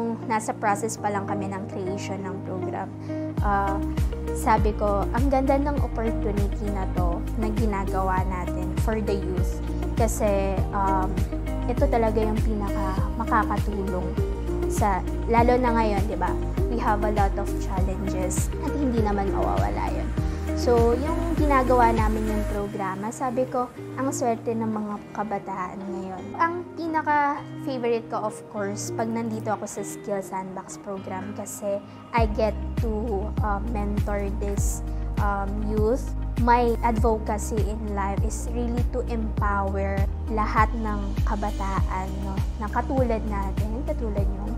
nung nasa process pa lang kami ng creation ng program, sabi ko, ang ganda ng opportunity na to na ginagawa natin for the youth. Kasi ito talaga yung pinaka makakatulong sa, lalo na ngayon, di ba? We have a lot of challenges at hindi naman mawawala yun. So, yung ginagawa namin yung programa, sabi ko, ang swerte ng mga kabataan ngayon. Ang pinaka-favorite ko, of course, pag nandito ako sa Skill Sandbox program kasi I get to mentor this youth. My advocacy in life is really to empower lahat ng kabataan, no, na katulad natin, katulad nyo.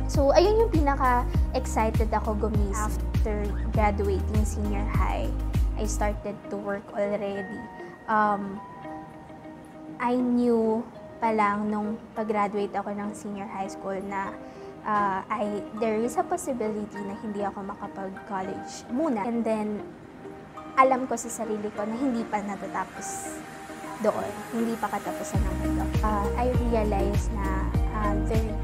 So, ayun yung pinaka-excited ako gumising. After graduating senior high, I started to work already. I knew pa lang nung pag-graduate ako ng senior high school na there is a possibility na hindi ako makapag-college muna. And then, alam ko sa sarili ko na hindi pa natatapos doon. Hindi pa katapusan ng mundo. I realized na there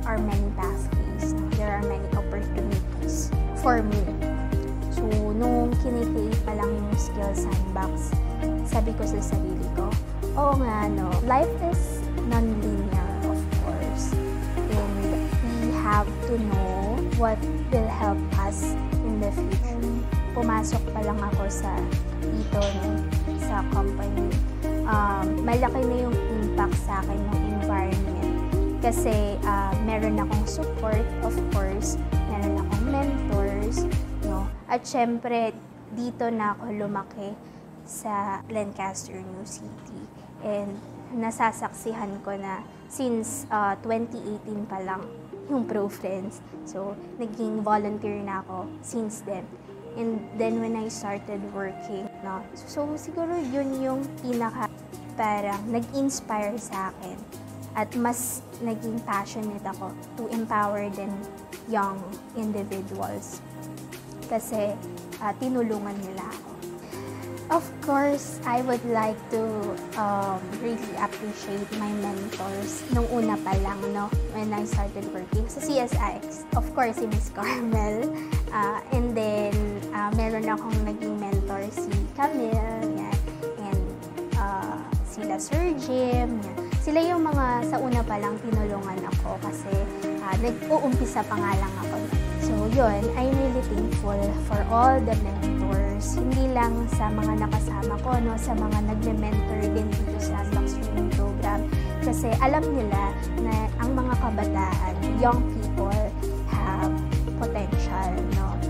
are many pathways. There are many opportunities for me. So, nung kinikreate pa lang yung Skill Sandbox, sabi ko sa sarili ko, oo nga, no, life is non-linear, of course. And we have to know what will help us in the future. Pumasok pa lang ako sa dito, no, sa company. Malaki na yung impact sa akin ng environment. Kasi meron akong support, of course, meron akong mentors, no? At syempre, dito na ako lumaki sa Lancaster, New City. And nasasaksihan ko na since 2018 pa lang yung Pro Friends. So, naging volunteer na ako since then. And then when I started working, no? So siguro yun yung pinaka parang nag-inspire sa akin. At mas naging passionate ako to empower them young individuals. Kasi tinulungan nila ako. Of course, I would like to really appreciate my mentors nung una pa lang, no, when I started working sa CSIX. Of course, si Miss Carmel. And then, meron akong naging mentor si Camille, yan, and sila Sir Jim, yan. Sila yung mga sa una pa lang tinulungan ako kasi nag-uumpisa pa nga lang ako. So yun, I'm really thankful for all the mentors. Hindi lang sa mga nakasama ko, no, sa mga nag-mentor din dito sa Sandbox Training Program. Kasi alam nila na ang mga kabataan, young people, have potential, no?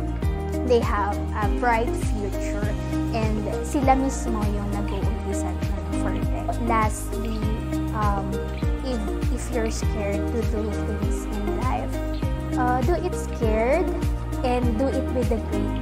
They have a bright future and sila mismo yung nag-uumpisa for them. Lastly, if you're scared to do things in life, do it scared and do it with a great